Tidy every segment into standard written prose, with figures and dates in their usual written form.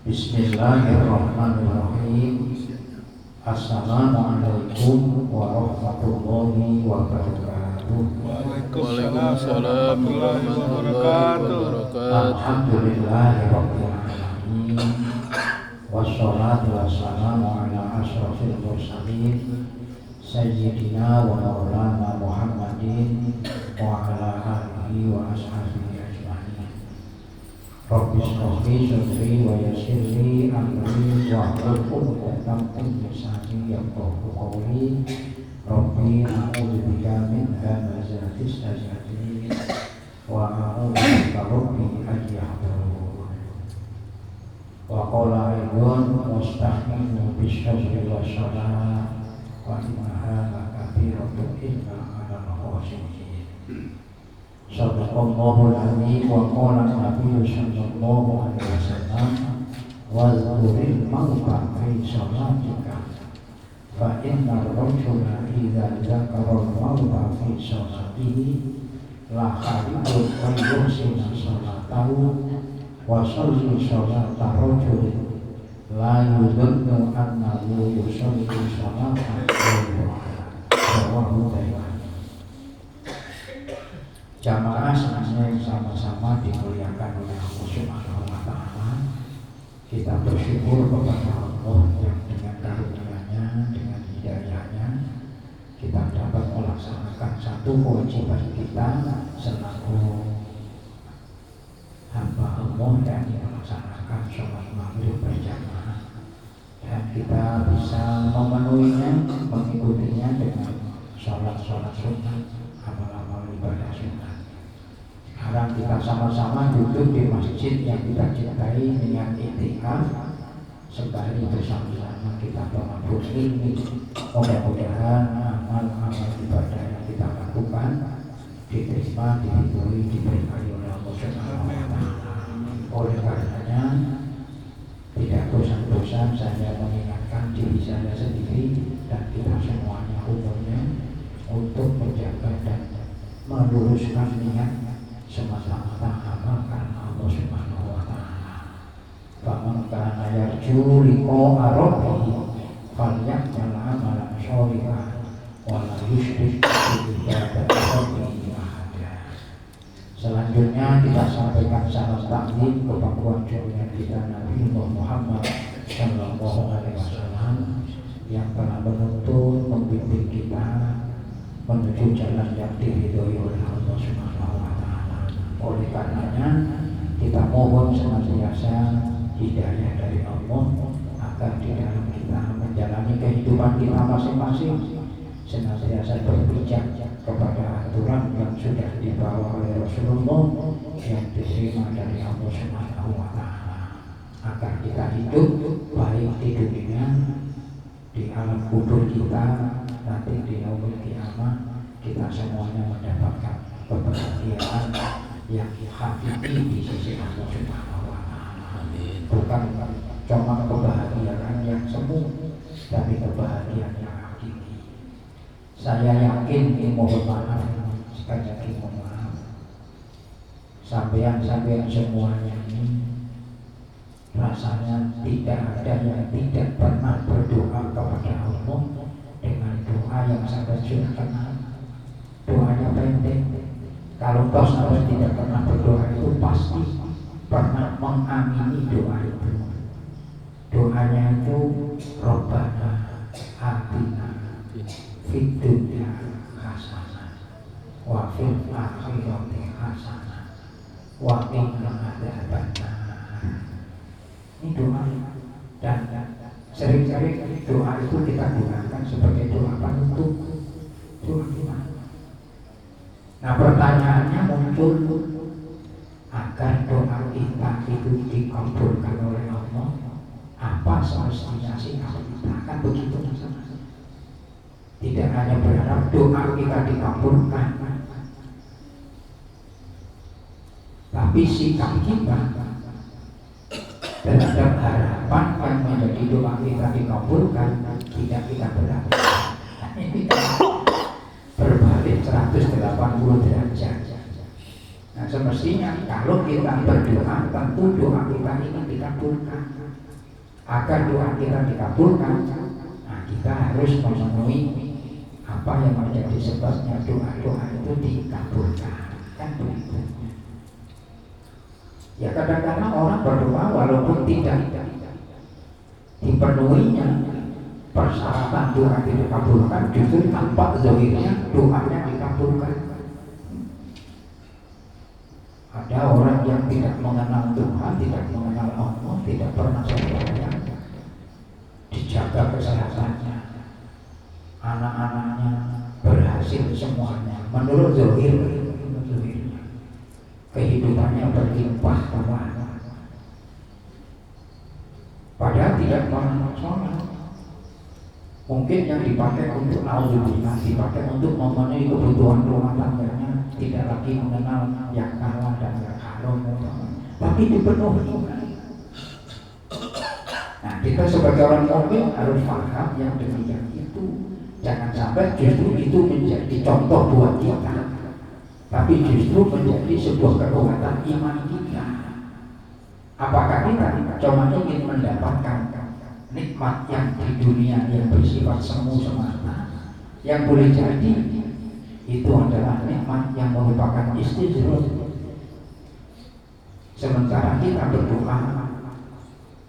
Bismillahirrahmanirrahim. Assalamualaikum warahmatullahi wabarakatuh. Waalaikumsalam warahmatullahi wabarakatuh. Alhamdulillahirabbil alamin. Wassalatu wassalamu ala asyrofil mursalin sayyidina wa maulana Muhammadin wa ala alihi wa ashabihi ajma'in. Rabbi shrah li sadri wa yassir li amri wahlul 'uqdatam min lisani yafqahu qawli. Rabbi a'udzu bika min hamazati syayatin wa a'udzu bika rabbi an yahdurun. Wa qala ayyun mustahinu bisyazri wa shalah wa innaha lakabiratun illa 'alal khashiyin. Sadaqallahul azim wa qala Nabi sallallahu alaihi wasallam wa dzkuril mauta fi shalatika fa inna ar-rajula idza dzakara al-mauta fi shalatihi la khalidun wa yuhsinu shalatahu wa salli shalata rajulin la yudunnu annahu yusalli shalatan rawahu Tirmidzi. Jamaah semuanya sama-sama dimuliakan oleh Allah Subhanahu wa Ta'ala. Kita bersyukur kepada Allah yang dengan karunia-Nya, dengan hidayah-Nya, kita dapat melaksanakan satu kewajiban kita selaku hamba Allah dan melaksanakan sholat maghrib berjamaah, dan kita bisa memenuhinya, mengikutinya dengan sholat-sholat sunnah, amal-amal ibadah sunnah. Sekarang kita sama-sama duduk di masjid yang kita cintai dengan i'tikaf, sembari bersama-sama kita menabur ilmu. Mudah-mudahan amal-amal ibadah yang kita lakukan diterima, diridhoi, diberkahi oleh Allah Subhanahu wa Ta'ala. Oleh karenanya tidak bosan-bosan saya mengingatkan diri saya sendiri dan kita semuanya umumnya untuk menjaga dan meluruskan niat semata-mata amal karena Allah Subhanahu wa Ta'ala. Faman kana yarju liqa'a rabbih falyamal amalan sholihan wa la yusyrik bi ibadati rabbih ahada. Selanjutnya kita sampaikan salam taklim kepada junjungan kita Nabi Muhammad sallallahu alaihi wasallam yang telah menuntun membimbing kita menuju jalan yang diridhoi oleh Allah Subhanahu wa Ta'ala. Oleh karenanya kita mohon senantiasa hidayah dari Allah agar di dalam kita menjalani kehidupan kita masing-masing senantiasa berpijak kepada aturan yang sudah dibawa oleh Rasulullah yang diterima dari Allah Subhanahu wa Ta'ala, agar kita hidup baik di dunia, di alam kubur kita, nanti di yaumul qiyamah kita semuanya mendapatkan kebahagiaan yang hakiki di sisi Allah Subhanahu wa Ta'ala. Bukan cuma kebahagiaan yang semu, tapi kebahagiaan yang hakiki. Saya yakin, mohon maaf, sekali lagi mohon maaf, sampean semuanya ini rasanya tidak ada yang tidak pernah berdoa kepada Allah dengan doa yang sangat sudah kenal. Doanya pendek. Kalau kau sampai tidak pernah berdoa itu pasti pernah mengamini doa itu. Doanya itu Rabbana atina fid dunya hasanah wa fil akhirati hasanah wa qina adzabannar. Ini doa, dan sering-sering doa itu kita gunakan sebagai doa penutup, doa kita. Nah, pertanyaannya muncul, agar doa kita itu dikabulkan oleh Allah, apa semestinya sikap kita? Kan begitu. Tidak hanya berharap doa kita dikabulkan, tapi sikap kita terhadap harapan yang menjadi doa kita dikabulkan tidak kita berharap. Ini berbalik 180 derajat. Nah, semestinya kalau kita berdoa tentu doa kita ini dikabulkan. Agar doa kita dikabulkan, nah kita harus memenuhi apa yang menjadi sebabnya doa-doa itu dikabulkan. Kan begitu. Ya kadang-kadang orang berdoa walaupun tidak dipenuhinya persyaratan doa dikabulkan, justru tampak zahirnya doanya dikabulkan. Ada orang yang tidak mengenal Tuhan, tidak mengenal Allah, tidak pernah sembahyang, dijaga kesehatannya, anak-anaknya berhasil semuanya menurut zahirnya, kehidupannya berlimpah ruah. Padahal tidak mengenal sholat. Mungkin yang dipakai untuk naudzubillah, dipakai untuk memenuhi kebutuhan rumah tangganya, tidak lagi mengenal yang halal dan yang haram, tapi dipenuhi. Nah, kita sebagai orang mukmin harus paham yang demikian itu. Jangan sampai justru itu menjadi contoh buat kita, tapi justru menjadi sebuah kekuatan iman kita. Apakah kita cuma ingin mendapatkan nikmat yang di dunia yang bersifat semu semata, yang boleh jadi itu adalah nikmat yang merupakan istijroh. Sementara kita berdoa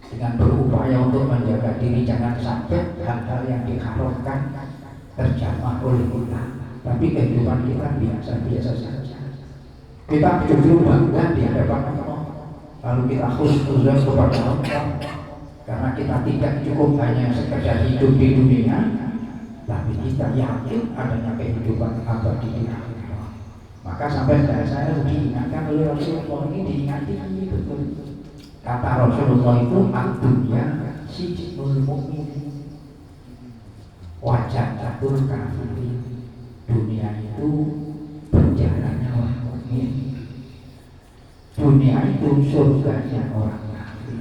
dengan berupaya untuk menjaga diri jangan sampai hal-hal yang diharamkan terjamah oleh kita, tapi kehidupan kita biasa-biasa saja. Kita justru bangga di hadapan Allah, lalu kita khusus kepada Allah karena kita tidak cukup hanya sekedar hidup di dunia, tapi kita yakin adanya kehidupan abadi di akhirat. Maka sampai saya diingatkan oleh Rasulullah ini, diingati betul. Kata Rasulullah itu ad-dunya sijnul mu'min wa jannatul kafirin. Dunia itu penjaranya orang mukmin, dunia itu surganya orang kafir.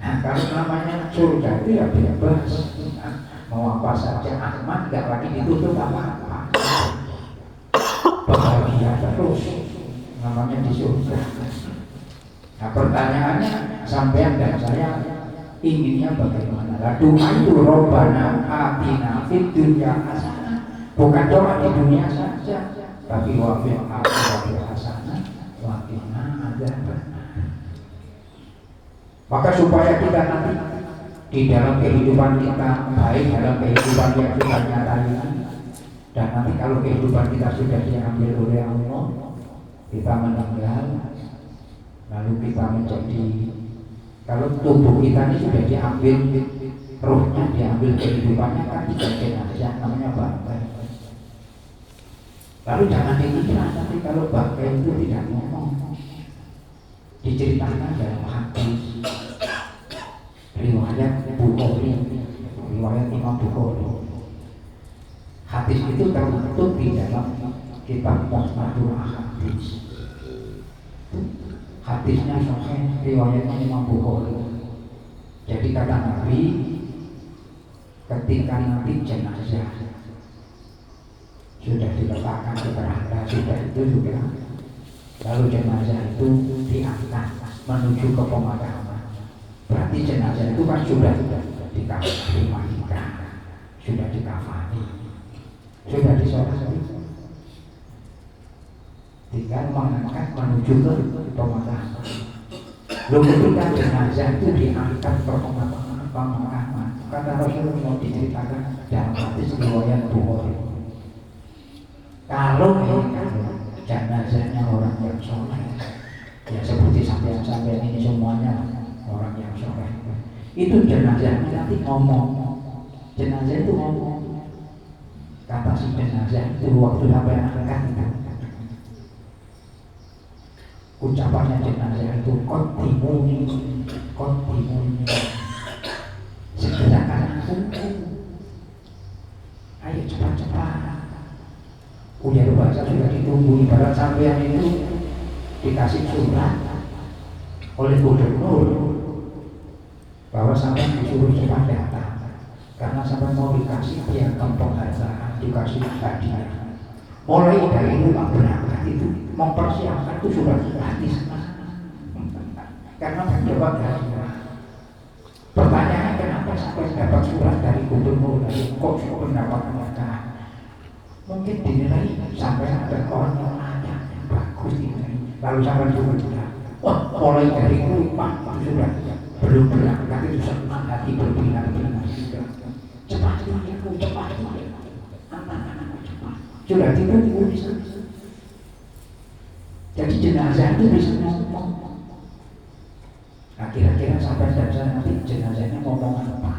Nah, kalau namanya surga itu ya bebas, mau apa saja aman, nggak lagi ditutup apa-apa, bahagia terus, namanya di surga. Nah, pertanyaannya sampean dan saya inginnya bagaimana? Lah doa itu Rabbana atina fid dunya hasanah, bukan cuma di dunia saja, tapi wa fil akhirati hasanah wa qina adzabannar. Maka supaya kita nanti di dalam kehidupan kita, baik dalam kehidupan yang kita nyatakan, dan nanti kalau kehidupan kita sudah diambil oleh Allah, kita meninggal, lalu kita menjadi, kalau tubuh kita ini sudah diambil, rohnya diambil, kehidupannya kan tidak jenazah, namanya bangkai. Lalu jangan dikira nanti kalau bangkai itu tidak ngomong, diceritakan dalam hadis riwayat Bukhari, riwayat Imam Bukhari. Hadis itu termaktub di dalam kitab Musnadul Ahadits. Hadisnya sahih, riwayatnya Imam Bukhari. Jadi kata Nabi, ketika nanti jenazah sudah diletakkan ke keranda, sudah itu juga, lalu jenazah itu diangkat menuju ke pemakaman. Berarti jenazah itu kan sudah dimandikan, sudah dikafani, sudah disolati, tinggal mengangkat menuju ke pemakaman. Lalu ketika jenazah itu diangkat ke pemakaman, kata Rasulullah diceritakan dalam hadis riwayat Bukhari, kalau jenazahnya orang yang soleh, ya seperti sampai ini semuanya orang yang soleh, itu jenazahnya nanti ngomong, jenazah itu ngomong, kata si jenazah itu waktu sampai angkat itu, ucapannya jenazah itu kotimuni, segerakan aku, ayo cepat-cepat. Udah bahasa sudah ditunggu, ibarat sampean itu dikasih surat oleh gubernur bahwa sampean disuruh cepat datang karena sampean mau dikasih piagam penghargaan, dikasih hadiah. Mulai dari rumah berangkat itu mempersiapkan itu sudah gratis. Karena mencoba dari pertanyaannya kenapa sampai dapat surat dari gubernur dari kok mendapat mereka mungkin dinilai sampai ada orang yang ada yang bagus dinilai lalu sampai juga wah mulai dari rumah sudah belum berangkat itu senang hati berbinar-binar juga cepat anak-anak cepat sudah tiba bisa jadi jenazah itu bisa ngomong. Nah kira-kira sampai jenazah nanti jenazahnya ngomong apa?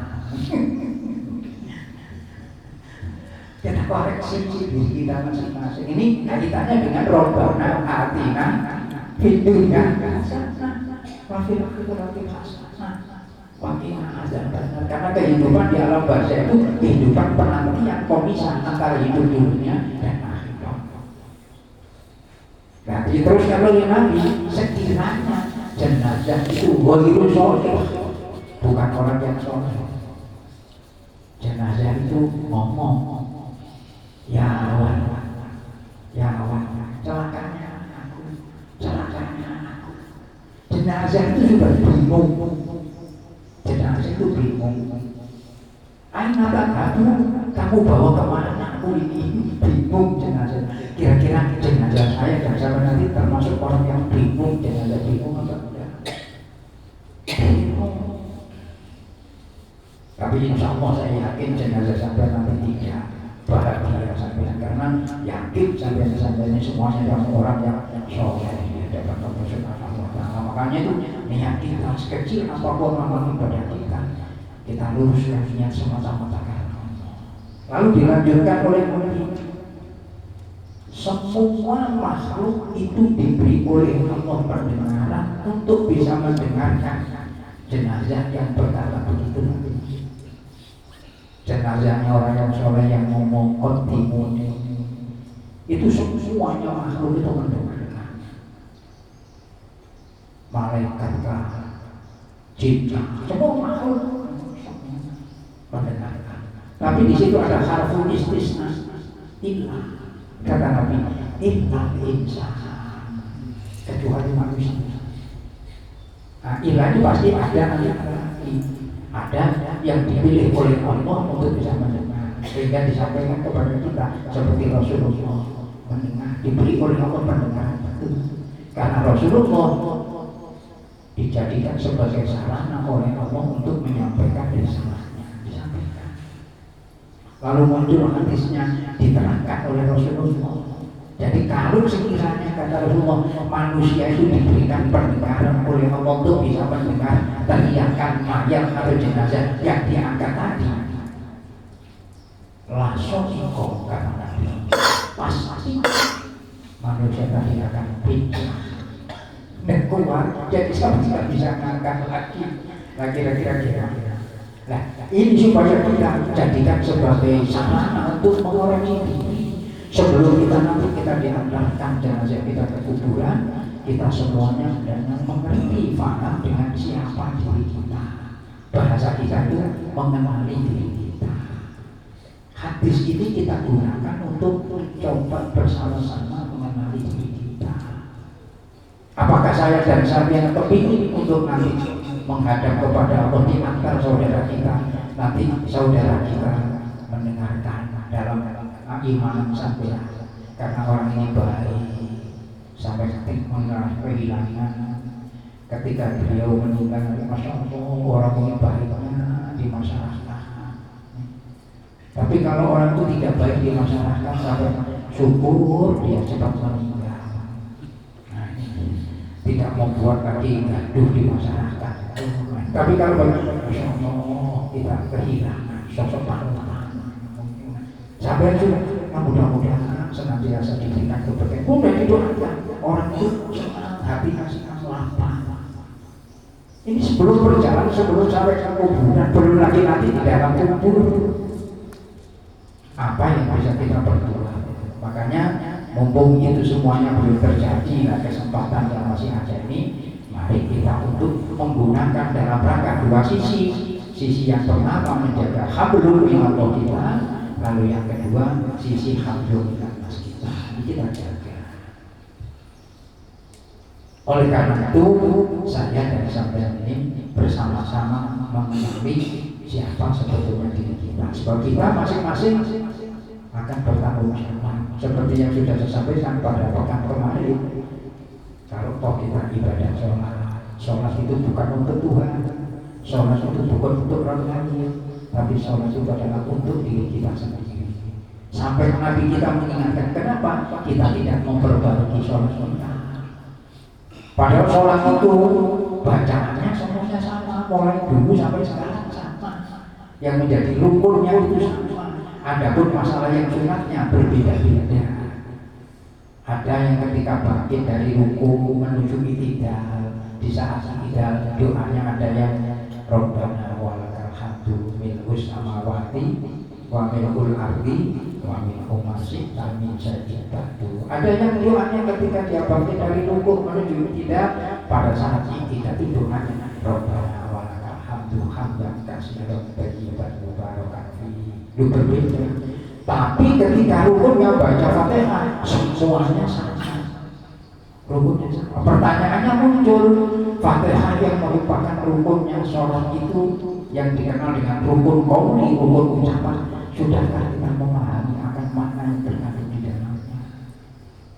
Kita koreksi diri kita masing-masing. Ini kaitannya dengan robbana atina fid-dunya karena kehidupan di alam barzah itu kehidupan penantian pemisah antara hidup dunia dan akhirat. Nah, terus kalau Nabi sekiranya jenazah itu ghairu sholih, bukan orang yang sholih. Jenazah itu ngomong, ya Allah, celakanya aku. Jenazah itu sudah bingung. Jenazah itu bingung. Aina kamu bawa kemana aku ini? Bingung jenazah. Kira-kira jenazah saya dan saya nanti termasuk orang yang bingung. Jenazah bingung apa enggak? Bingung. Tapi insya Allah saya yakin jenazah sampai nanti tidak bahagia sampai karena yakin sampai semuanya adalah orang yang soleh dapat bersyukur Allah. Makanya itu niat kita sekecil apapun amal ibadah kita luruskan niat semata-mata karena Allah. Lalu dilanjutkan oleh semua makhluk itu diberi oleh Allah pendengaran untuk bisa mendengarkan jenazah yang berkata begitu. Jenazahnya orang yang soleh yang ngomong kontimun itu semuanya makhluk itu mendengarkan. Malaikat kah, jin, semua makhluk mendengarkan. Tapi di situ ada harful istisna, illa kata Nabi, illa insan, kecuali manusia. Nah, illa ini pasti ada yang dipilih oleh Allah untuk bisa mendengar, sehingga disampaikan kepada kita seperti Rasulullah mendengar, diberi oleh Allah pendengaran itu. Karena Rasulullah dijadikan sebagai sarana oleh Allah untuk menyampaikan risalahnya, disampaikan. Lalu muncul hadisnya diterangkan oleh Rasulullah. Jadi kalau sekiranya kata Rasulullah manusia itu diberikan pendengaran oleh Allah untuk bisa mendengar teriakan mayat atau jenazah yang diangkat tadi, langsung kok kata Nabi pasti manusia tadi akan pindah dan keluar, jadi tidak bisa ngangkat lagi. Kira-kira. Nah, ini supaya kita jadikan sebagai sarana untuk mengoreksi diri. Sebelum kita diantarkan jenazah kita ke kuburan, kita semuanya sedang mengerti paham dengan siapa diri kita. Bahasa kita itu mengenali diri kita. Hadis ini kita gunakan untuk coba bersama-sama mengenali diri kita. Apakah saya dan Sabian kepingin untuk nanti menghadap kepada Allah di antara saudara kita, nanti saudara kita mendengarkan dalam iman sampai karena orang ini baik sampai ketika kehilangan ketika beliau meninggal, masya Allah orang ini baiknya di masyarakat. Tapi kalau orang itu tidak baik di masyarakat sampai syukur dia cepat meninggal. Nah, ini tidak membuat lagi gaduh di masyarakat. Tapi kalau masya Allah kita kehilangan sosok panutan sampai itu mudah-mudahan senantiasa diberikan keberkahan. Mudah didoakan orang itu senang hatinya senang lapang. Ini sebelum berjalan, sebelum sampai ke kuburan, belum lagi nanti di dalam kubur. Apa yang bisa kita berdoa? Makanya mumpung itu semuanya belum terjadi, nah kesempatan yang masih ada ini, mari kita untuk menggunakan dalam rangka dua sisi. Sisi yang pertama menjaga hablum minallah kita, lalu yang kedua sisi hablum minas kita. Ini kita jaga. Oleh karena itu saya dan sampean ini bersama-sama mengenali siapa sebetulnya diri kita. Sebab kita masing-masing akan bertanggung jawab. Seperti yang sudah saya sampaikan pada pekan kemarin, kalau toh kita ibadah sholat itu bukan untuk Tuhan, sholat itu bukan untuk orang lain, tapi sholat itu adalah untuk diri kita sendiri. Sampai Nabi kita mengingatkan kenapa kita tidak memperbaiki sholat kita. Padahal sholat itu bacaannya semuanya sama, mulai dulu sampai sekarang sama. Yang menjadi rukunnya itu sama. Adapun masalah yang sunatnya berbeda-beda. Ada yang ketika bangkit dari ruku menuju i'tidal, di saat i'tidal doanya ada yang Rabbana walakal hamdu mil'us samawati wa mil'ul ardi wa mil'u ma syi'ta min syai'in ba'du. Ada yang doanya ketika dia bangkit dari ruku menuju i'tidal, pada saat i'tidal itu doanya Rabbana walakal hamdu hamdan katsiran thayyiban mubarakan fihi. Itu berbeda. Tapi ketika rukunnya baca Fatihah semuanya sama. Rukunnya sama. Pertanyaannya muncul, Fatihah yang merupakan rukunnya sholat itu yang dikenal dengan rukun qauli, rukun ucapan, sudahkah kita memahami akan makna yang terkandung di dalamnya?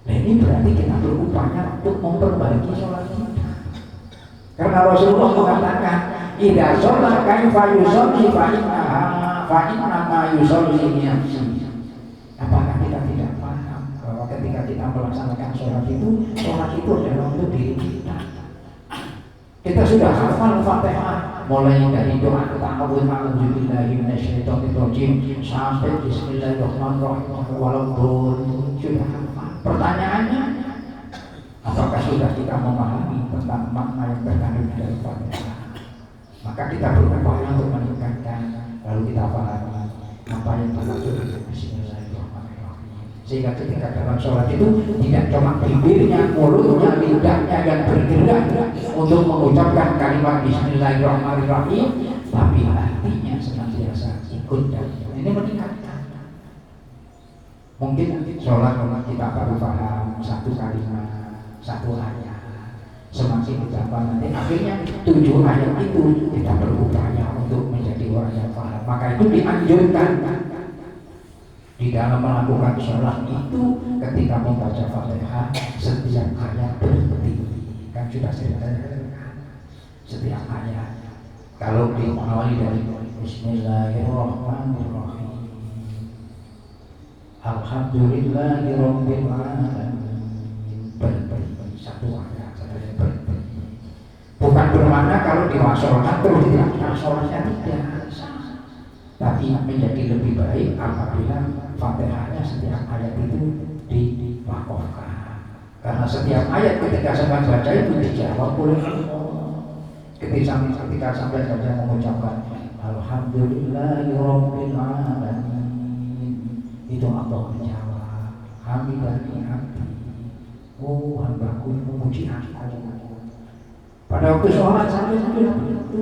Nah ini berarti kita berupaya untuk memperbaiki sholat kita. Karena Rasulullah mengatakan, idza sholat kaifa yusolli fa inna yusolli nafsi. Apakah kita tidak paham bahwa ketika kita melaksanakan sholat itu adalah untuk diri kita. Kita sudah hafal Fatihah mulai dari doa ta'awudz a'udzubillahi minasyaitonirrajim sampai bismillahirrahmanirrahim walaupun sudah hafal. Pertanyaannya, apakah sudah kita memahami tentang makna yang terkandung dari Fatihah? Maka kita berupaya untuk meningkatkan, lalu kita pahami apa yang termaksud dengan bismillahirrahmanirrahim. Sehingga ketika dalam sholat itu tidak cuma bibirnya, mulutnya, lidahnya yang bergerak untuk mengucapkan kalimat bismillahirrahmanirrahim, tapi hatinya senantiasa ikut dan ini meningkatkan. Mungkin sholat kita baru paham satu kalimat, satu ayat, semakin ditambah nanti akhirnya 7 ayat itu kita berupaya untuk menjadi orang yang paham. Maka itu dianjurkan di dalam melakukan sholat itu ketika membaca Fatihah setiap ayat berhenti. Kan sudah saya katakan setiap ayat kalau dimulai dari Bismillahirrahmanirrahim Alhamdulillahirabbil alamin, berhenti satu ayat saja berhenti. Bukan bermakna kalau diwasolkan terus dilakukan sholatnya tidak, tapi menjadi lebih baik apabila Fatihahnya setiap ayat itu diwakafkan. Karena setiap ayat ketika sampai baca itu dijawab oleh Allah. Ketika sampai saja mengucapkan Alhamdulillahirabbil alamin, itu Allah menjawab hamidani abdi, oh hambaku memuji aku. Pada waktu sholat sampai itu,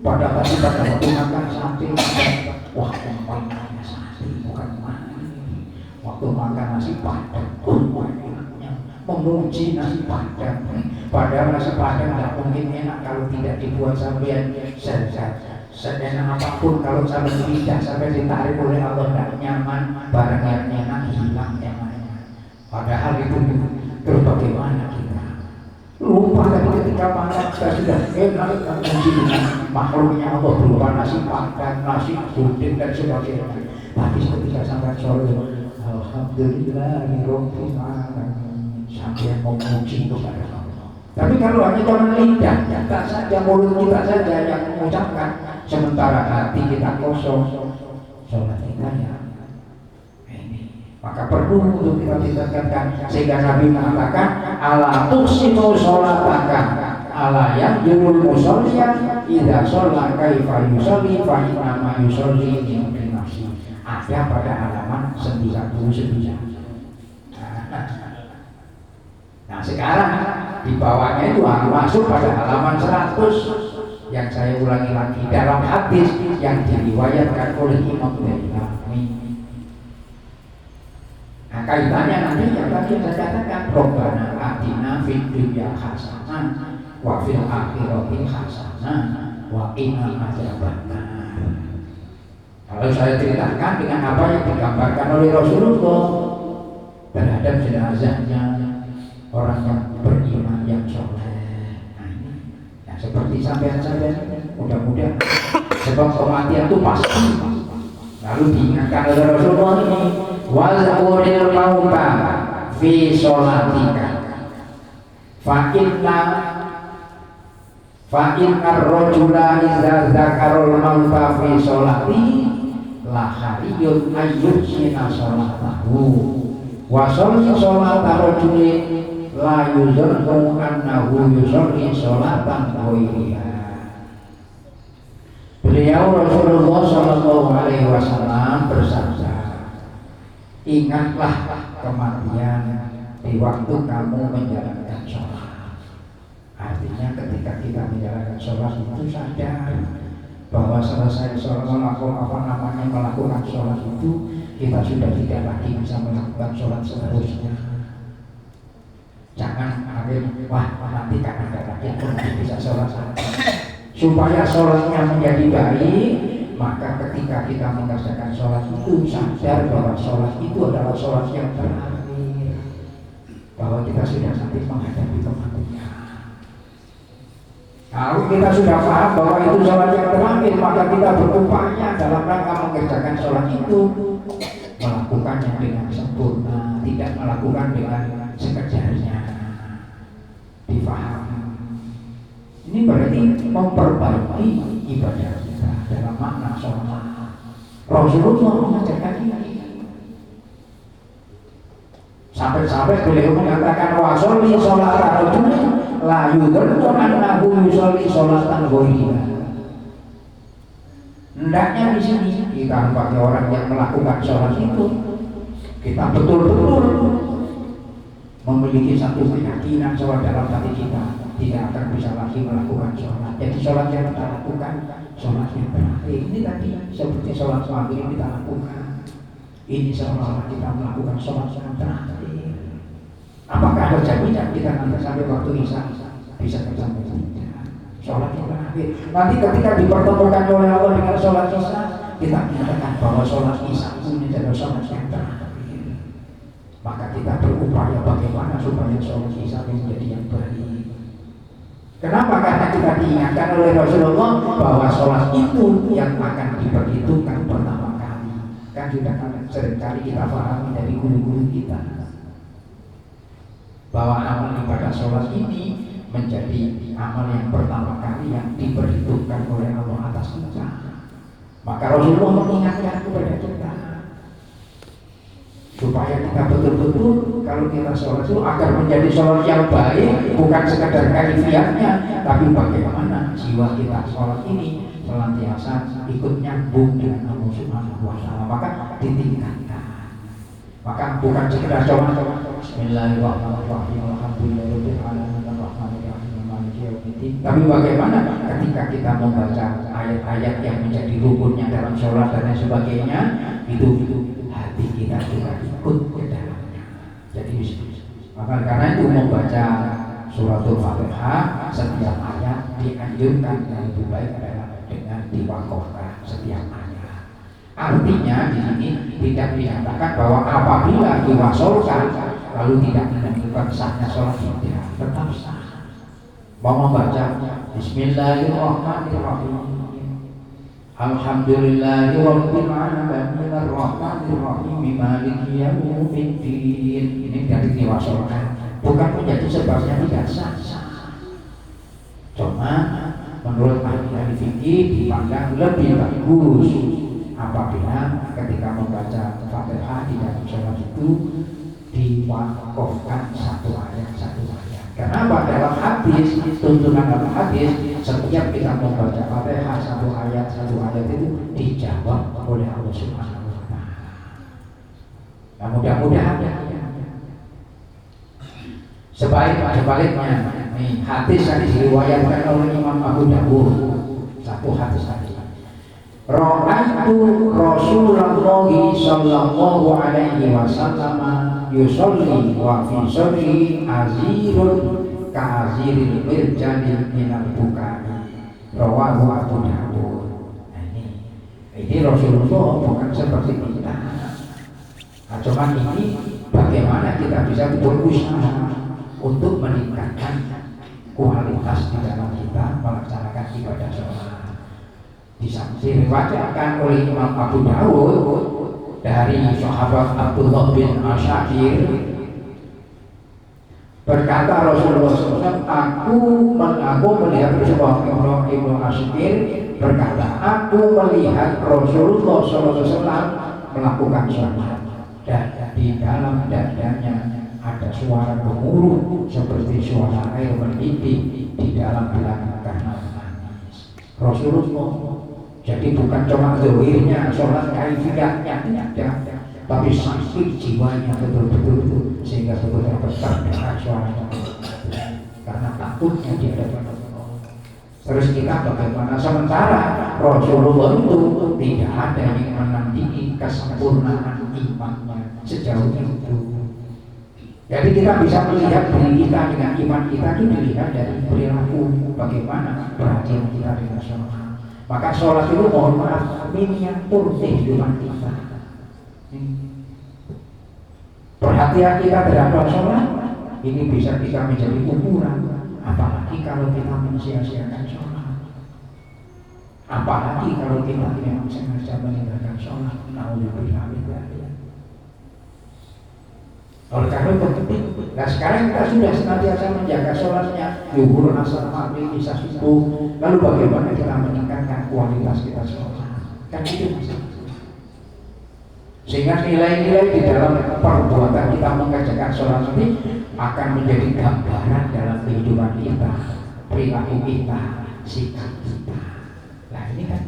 pada waktu makan sampai wah tempatnya sate bukan mani. Waktu makan nasi padang, memuji nasi padang. Padahal nasi padang tidak mungkin enak kalau tidak dibuat sampai sedenak apapun. Kalau sampai tidak sampai ditarik oleh Allah tidak nyaman, barang yang enak hilang nyamannya. Padahal itu terus bagaimana kita lupa tadi ketika makan kita sudah enak memuji makhluknya Allah berupa nasi padang, nasi buding dan sebagainya. Tapi ketika sampai sore Alhamdulillahirabbil alamin sampai memuji kepada Allah. Tapi kalau hanya cuma lidah kita saja, mulut kita saja yang mengucapkan, sementara hati kita kosong, sholat kita ya ini. Maka perlu untuk kita tingkatkan, sehingga Nabi mengatakan ala tuqsimu sholataka ala yaqulul musolliya idza shalla kaifa yusolli fa inna ma yusolli li nafsi. Ada pada halaman 99. Nah sekarang di bawahnya itu masuk pada halaman 100 yang saya ulangi lagi dalam hadis yang diriwayatkan oleh Imam Baihaqi. Nah kaitannya nanti yang tadi saya katakan Rabbana atina fid dunya hasanah wa fil akhirati hasanah wa qina adzabannar. Kalau saya ceritakan dengan apa yang digambarkan oleh Rasulullah terhadap jenazahnya orang yang beriman yang soleh. Nah ini, nah, seperti sampean mudah-mudahan sebab kematian itu pasti. Lalu diingatkan oleh Rasulullah ini, wazkuril mauta fi sholatika fa inna ar-rajula idza dzakarul mauta fi sholati la hariyun ayyuhsina sholatahu wa sholata rajulin la yuzannu annahu yusolli sholatan ghairiha. Beliau Rasulullah Shallallahu Alaihi Wasallam bersabda, ingatlah kematian di waktu kamu menjalankan sholat. Artinya ketika kita menjalankan sholat itu sadar bahwa selesai sholat melakukan sholat itu kita sudah tidak lagi bisa melakukan sholat seterusnya. Jangan wah nanti karena tidak lagi aku nanti bisa sholat lagi. Supaya sholatnya menjadi baik, maka ketika kita mengerjakan sholat itu sadar bahwa sholat itu adalah sholat yang terakhir, bahwa kita sudah nanti menghadapi kematian. Kalau kita sudah paham bahwa itu sholat yang terakhir, maka kita berupaya dalam rangka mengerjakan sholat itu melakukannya dengan sempurna, tidak melakukan dengan sekedarnya. Difahami. Ini berarti memperbaiki ibadah kita dalam makna sholat. Rasulullah mengajarkan ini. Sampai-sampai beliau mengatakan wasolli sholata rajulin la yudhannu annahu yusolli sholatan ghairiha. Hendaknya di sini kita sebagai orang yang melakukan sholat itu kita betul-betul memiliki satu keyakinan sholat dalam hati kita. Tidak akan bisa lagi melakukan sholat. Jadi sholat yang kita lakukan sholat yang terakhir. Ini tadi seperti sholat maghrib kita lakukan. Ini sholat kita melakukan sholat yang terakhir. Apakah ada jaminan kita nanti sampai waktu isya bisa tercapai? Tidak. Sholat yang terakhir. Nanti ketika dipertemukan oleh Allah dengan sholat isya, kita menyatakan bahwa sholat isya ini adalah sholat yang terakhir. Maka kita berupaya bagaimana supaya sholat isya menjadi yang baik. Kenapa? Karena kita diingatkan oleh Rasulullah bahwa sholat itu yang akan diperhitungkan pertama kali. Kan sudah seringkali kita pahami dari guru-guru kita bahwa amal ibadah sholat ini menjadi amal yang pertama kali yang diperhitungkan oleh Allah atas kita. Maka Rasulullah mengingatkan kepada kita supaya kita betul-betul kalau kita sholat itu agar menjadi sholat yang baik, bukan sekadar kaifiatnya, tapi bagaimana jiwa kita sholat ini senantiasa ikut nyambung dengan Allah Subhanahu wa Ta'ala, maka ditingkatkan. Maka bukan sekedar sholat Bismillahirrahmanirrahim Alhamdulillahirabbil alamin arrahmanirrahim maliki yaumiddin, tapi bagaimana ketika kita membaca ayat-ayat yang menjadi rukunnya dalam sholat dan lain sebagainya, itu hati kita juga ikut ke dalamnya. Jadi maka karena itu membaca suratul Fatihah setiap ayat dianjurkan, yang lebih baik adalah dengan diwakafkan setiap ayat. Artinya di sini tidak dinyatakan bahwa apabila diwasolkan lalu tidak menentukan sahnya sholat, tidak, tetap sah. Mau membaca Bismillahirrahmanirrahim Alhamdulillahirabbil alamin arrahmanirrahim maliki yaumiddin, ini dari diwasolkan, bukan menjadi sebabnya tidak sah. Cuma menurut ahli fikih dipandang lebih bagus apabila ketika membaca Fatihah di dalam sholat itu diwakafkan satu ayat. Kenapa? Dalam hadis, tuntunan dalam hadis, setiap kita membaca Fatihah satu ayat itu dijawab oleh Allah Subhanahu wa Ta'ala. Nah, mudah-mudahan sebaliknya nih, hadis yang diriwayatkan oleh Imam Abu Dawud, satu hadis tadi. Ra'aitu Rasulullah sallallahu alaihi wasallam yusolli wa fi sholli azirun ka'aziril mirjani minal bukai rawahu Abu Dawud. Nah, ini Rasulullah bukan seperti kita. Nah, cuman ini bagaimana kita bisa berusaha untuk meningkatkan kualitas di dalam kita melaksanakan ibadah sholat. Diriwayatkan oleh Imam Abu Dawud dari sahabat Abdullah bin Asyakir, berkata Rasulullah SAW, aku melihat Rasulullah Ibnu Asyakir berkata, aku melihat Rasulullah SAW melakukan sholat dan di dalam dadanya ada suara gemuruh seperti suara air mendidih di dalam belakang karena menangis. Rasulullah jadi bukan cuma zahirnya sholat kaifiyatnya tidak, tapi sakit jiwanya betul-betul sehingga betul-betul terdengar suaranya karena takutnya di hadapan Allah. Terus kita bagaimana? Sementara Rasulullah itu tidak ada yang menandingi kesempurnaan imannya sejauh itu. Jadi kita bisa melihat diri kita dengan iman kita itu dilihat dari perilaku, bagaimana perhatian kita dengan sholat. Maka sholat itu mohon maaf miniatur kehidupan kita. Perhatian kita terhadap sholat ini bisa kita menjadi ukuran. Apalagi kalau kita mensia-siakan sholat. Apalagi kalau kita memang sengaja meninggalkan sholat. Naudzubillah min dzalik. Oleh karena itu penting. Nah sekarang kita sudah senantiasa menjaga sholatnya, zuhur, asar, maghrib, isya, subuh. Lalu bagaimana kita meningkatkan kualitas kita sholat? Kan itu bisa. Sehingga nilai-nilai di dalam perbuatan kita mengerjakan sholat ini akan menjadi gambaran dalam kehidupan kita, perilaku kita, sikap kita. Nah ini kan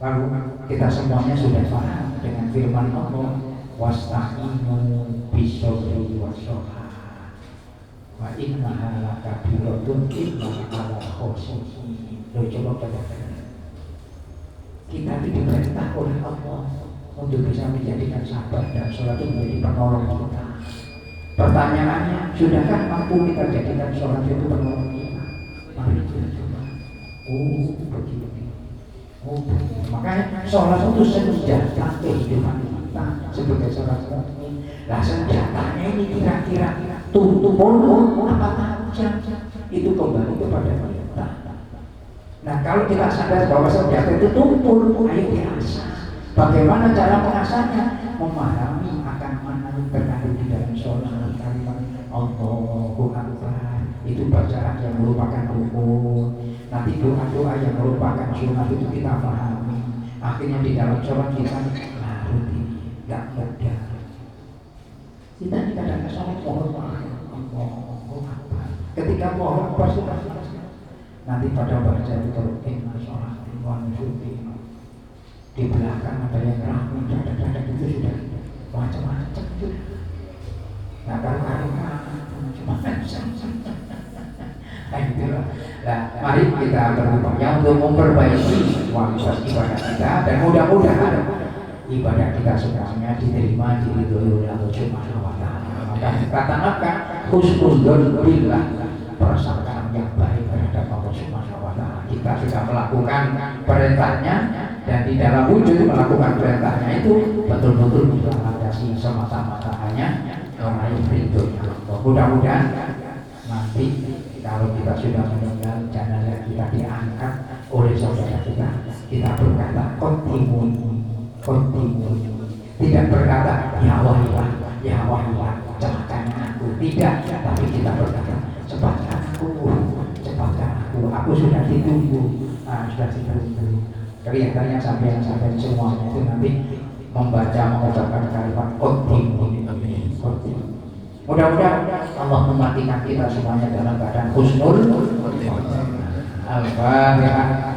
lalu kita semuanya sudah paham dengan firman Allah, wasta'inu bisobri washolat wa innaha lakabiratun illa ala khoshiyin. Coba kita diperintah oleh Allah untuk bisa menjadikan sabar dan sholat itu menjadi penolong kita. Pertanyaannya, sudahkah mampu kita jadikan sholat itu penolong kita? Mari kita coba. Begini. Makanya sholat itu senjata kehidupan kita sebagai seorang mukmin. Lah senjatanya ini kira-kira tumpul apa saja itu kembali kepada kita. Nah kalau kita sadar bahwa senjata itu tumpul, ayo diasah. Bagaimana cara mengasahnya? Memahami akan mana terkandung di dalam sholat kalimat Allahu Akbar itu bacaan yang merupakan rukun. Nanti doa-doa yang merupakan sunnah itu kita pahami. Akhirnya di dalam sholat kita larut ini nggak mudah. Kita ini kadang-kadang sholat mohon maaf, Allahu Akbar. Ketika mohon pasti nanti pada baca itu inna sholat wa nusuki. Di belakang ada yang ramu, dadak-dadak itu sudah macam-macam itu. Nah kalau macam-macam. Nah, mari kita berupaya untuk memperbaiki kualitas ibadah kita dan mudah-mudahan ibadah kita semuanya diterima diridhoi oleh Allah Subhanahu wa taala. Maka kita tanamkan husnudzon billah, prasangka yang baik terhadap Allah Subhanahu wa taala. Kita sudah melakukan perintahnya dan di dalam wujud melakukan perintahnya itu betul-betul kita landasi semata-mata hanya meraih ridhonya Allah. Mudah-mudahan nanti kalau kita sudah meninggal, jenazah kita diangkat oleh saudara kita berkata kontimun, tidak berkata ya wahilah, cepatkan aku, tidak, tapi kita berkata cepatkan aku sudah ditunggu, sudah ditunggu. Kelihatannya sampai semuanya itu nanti mengucapkan kalimat kontimun. Mudah-mudahan Allah mematikan kita semuanya dalam keadaan husnul Al-Fatihah.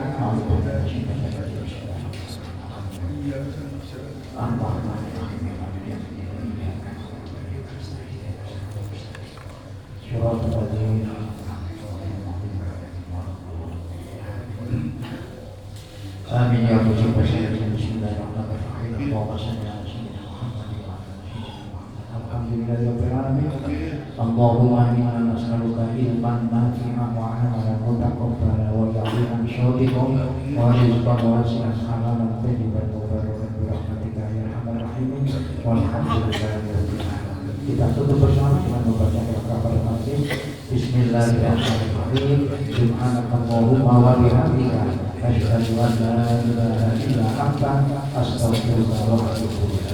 Amin ya rabbal alamin. Bismillahirrahmanirrahim. Alhamdulillah. نافعا وعملا متقبلا ويقينا بشرطكم ورزقا واسعا حلالا طيبا مباركا برحمتك يا ارحم الراحمين والحمد لله رب العالمين. Kita tutup bersama dengan membaca kafaratul majlis. Bismillahirrahmanirrahim. Subhanakallahumma wa bihamdika asyhadu an la ilaha illa anta astaghfiruka wa atubu ilaik.